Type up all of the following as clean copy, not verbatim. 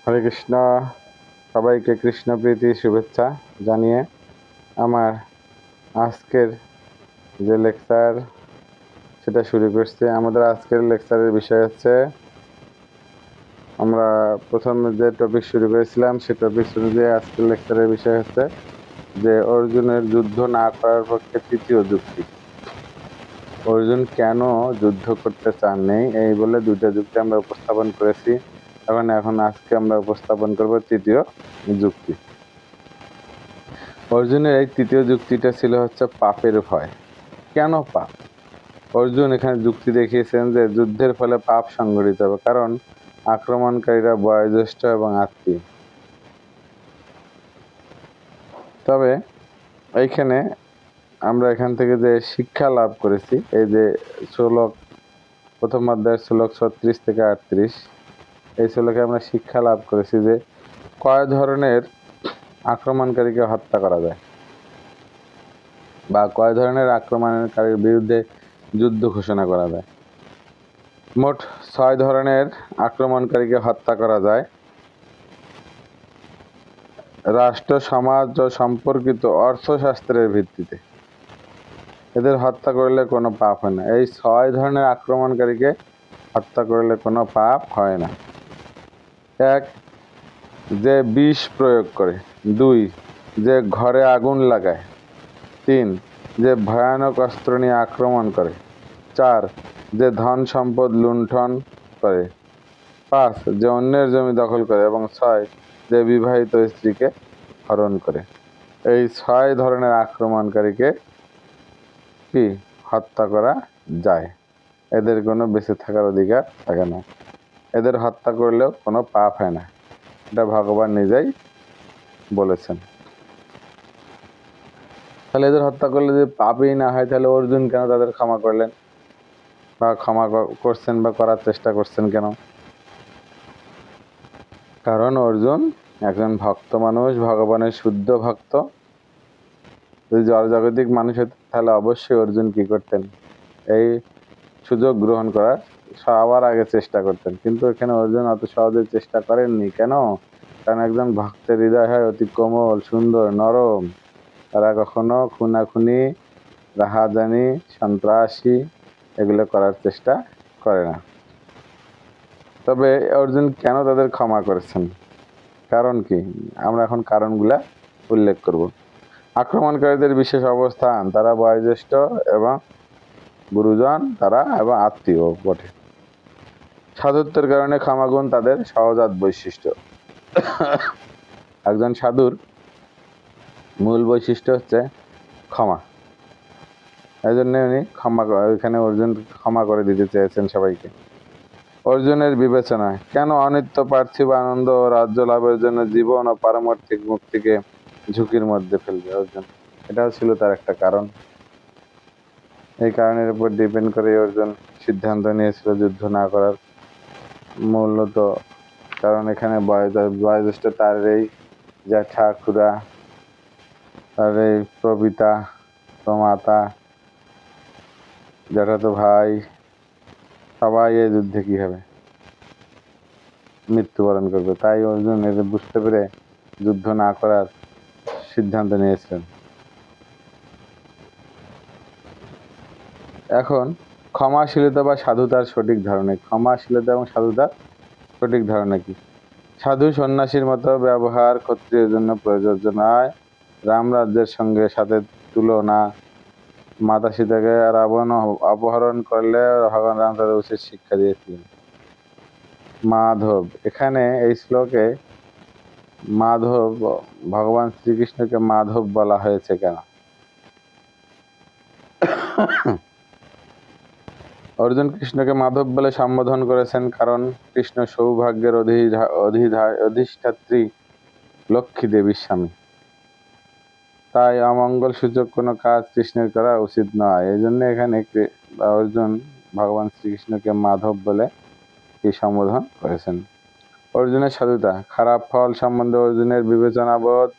হরে কৃষ্ণ। সবাইকে কৃষ্ণ প্রীতি শুভেচ্ছা জানিয়ে আমার আজকের যে লেকচার সেটা শুরু করছি। আমাদের আজকের লেকচারের বিষয় হচ্ছে, আমরা প্রথম যে টপিক শুরু করেছিলাম সে টপিক অনুযায়ী আজকের লেকচারের বিষয় হচ্ছে যে অর্জুনের যুদ্ধ না করার পক্ষে তৃতীয় যুক্তি। অর্জুন কেন যুদ্ধ করতে চাননি এই বলে দুইটা যুক্তি আমরা উপস্থাপন করেছি। এখন আজকে আমরা উপস্থাপন করব তৃতীয় যুক্তি। অর্জুনের এই তৃতীয় যুক্তিটা ছিল হচ্ছে পাপের ভয়। কেন পাপ? অর্জুন এখানে যুক্তি দেখিয়েছেন যে যুদ্ধের ফলে পাপ সংঘটিত হবে, কারণ আক্রমণকারীরা বয়োজ্যেষ্ঠ এবং আত্মীয়। তবে এইখানে আমরা এখান থেকে যে শিক্ষা লাভ করেছি, এই যে শ্লোক প্রথম অধ্যায়ের শ্লোক 36 থেকে 38, এই শ্লোকে আমরা শিক্ষা লাভ করেছি যে কয় ধরনের আক্রমণকারীকে হত্যা করা যায় বা কয় ধরনের আক্রমণকারীর বিরুদ্ধে যুদ্ধ ঘোষণা করা যায়। মোট 6 ধরনের আক্রমণকারীকে হত্যা করা যায় রাষ্ট্র, সমাজ ও সম্পর্কিত অর্থশাস্ত্রের ভিত্তিতে। এদের হত্যা করলে কোনো পাপ হয় না। এই 6 ধরনের আক্রমণকারীকে হত্যা করলে কোনো পাপ হয় না। 1, যে বিষ প্রয়োগ করে। 2, যে ঘরে আগুন লাগায়। 3, যে ভয়ানক অস্ত্র নিয়ে আক্রমণ করে। 4, যে ধন সম্পদ লুণ্ঠন করে। 5, যে অন্যের জমি দখল করে। এবং 6, যে বিবাহিত স্ত্রীকে হরণ করে। এই 6 ধরনের আক্রমণকারীকে কি হত্যা করা যায়। এদের কোনো বেঁচে থাকার অধিকার থাকে না। এদের হত্যা করলেও কোনো পাপ হয় না, এটা ভগবান নিজেই বলেছেন। তাহলে এদের হত্যা করলে যদি পাপই না হয়, তাহলে অর্জুন কেন তাদের ক্ষমা করলেন বা ক্ষমা করছেন বা করার চেষ্টা করছেন কেন? কারণ অর্জুন একজন ভক্ত মানুষ, ভগবানের শুদ্ধ ভক্ত। যদি জড়জাগতিক মানুষ হতো তাহলে অবশ্যই অর্জুন কি করতেন? এই সুযোগ গ্রহণ করার সবার আগে চেষ্টা করতেন। কিন্তু এখানে অর্জুন অত সহজে চেষ্টা করেননি। কেন? কারণ একজন ভক্তের হৃদয় হয় অতি কোমল, সুন্দর, নরম। তারা কখনো খুনাখুনি, রাহাজানি, সন্ত্রাসী এগুলো করার চেষ্টা করে না। তবে অর্জুন কেন তাদের ক্ষমা করেছেন, কারণ কি? আমরা এখন কারণগুলা উল্লেখ করব। আক্রমণকারীদের বিশেষ অবস্থান, তারা বয়োজ্যেষ্ঠ এবং গুরুজন, তারা এবং আত্মীয় বটে। সাধুত্বের কারণে ক্ষমাগুণ তাদের সহজাত বৈশিষ্ট্য। একজন সাধুর মূল বৈশিষ্ট্য হচ্ছে ক্ষমা। এই জন্য উনি এখানে অর্জুন ক্ষমা করে দিতে চেয়েছেন সবাইকে। অর্জুনের বিবেচনা, কেন অনিত্য পার্থিব আনন্দ ও রাজ্য লাভের জন্য জীবন ও পারমার্থিক মুক্তিকে ঝুঁকির মধ্যে ফেলবে অর্জুন? এটাও ছিল তার একটা কারণ। এই কারণের উপর ডিপেন্ড করে অর্জুন সিদ্ধান্ত নিয়েছিল যুদ্ধ না করার। মূলত কারণ এখানে বয়োজ্যেষ্ঠ তার এই জ্যাঠাখুড়া, তার এই প্রপিতা, প্রমাতা, জ্যাঠাতো ভাই, সবাই এই যুদ্ধে কি হবে? মৃত্যুবরণ করবে। তাই অর্জুন এদের বুঝতে পেরে যুদ্ধ না করার সিদ্ধান্ত নিয়েছিলেন। এখন ক্ষমাশীলতা বা সাধুতার সঠিক ধারণা। ক্ষমাশীলতা এবং সাধুতার সঠিক ধারণা কি? সাধু সন্ন্যাসীর মতো ব্যবহার ক্ষত্রিয়ের জন্য প্রযোজ্য নয়। রাম রাজ্যের সঙ্গে সাথে তুলনা। মাতা সীতাকে রাবণ অপহরণ করলে ভগবান রাম তাদের উচিত শিক্ষা দিয়েছিলেন। মাধব, এখানে এই শ্লোকে মাধব, ভগবান শ্রীকৃষ্ণকে মাধব বলা হয়েছে কেন? অর্জুন কৃষ্ণকে মাধব বলে সম্বোধন করেছেন কারণ কৃষ্ণ সৌভাগ্যের অধিষ্ঠাত্রী লক্ষ্মী দেবীর স্বামী। তাই অমঙ্গল সূচক কোনো কাজ কৃষ্ণের করা উচিত নয়। এই জন্য এখানে অর্জুন ভগবান শ্রীকৃষ্ণকে মাধব বলে কি সম্বোধন করেছেন। অর্জুনের সাধুতা, খারাপ ফল সম্বন্ধে অর্জুনের বিবেচনাবোধ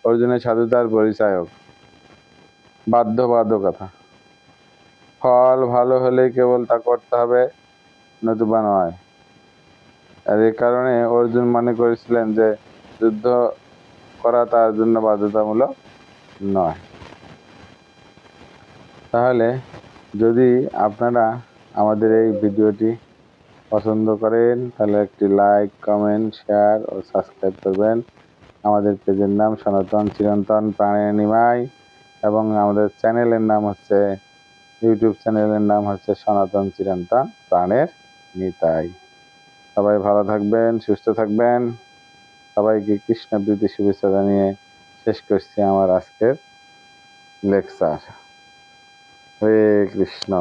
অর্জুনের সাধুতার পরিচায়ক। বাধ্যবাধকতা, ফল ভালো হলেই কেবল তা করতে হবে, নতুবা নয়। আর এই কারণে অর্জুন মনে করেছিলেন যে যুদ্ধ করা তার জন্য বাধ্যতামূলক নয়। তাহলে যদি আপনারা আমাদের এই ভিডিওটি পছন্দ করেন তাহলে একটি লাইক, কমেন্ট, শেয়ার ও সাবস্ক্রাইব করবেন। আমাদের পেজের নাম সনাতন চিরন্তন প্রাণের নিমাই এবং আমাদের চ্যানেলের নাম হচ্ছে, ইউটিউব চ্যানেলের নাম হচ্ছে সনাতন চিরন্তন প্রাণের নিতাই। সবাই ভালো থাকবেন, সুস্থ থাকবেন। সবাইকে কৃষ্ণপ্রীতি শুভেচ্ছা জানিয়ে শেষ করছি আমার আজকের লেকচার। হরে কৃষ্ণ।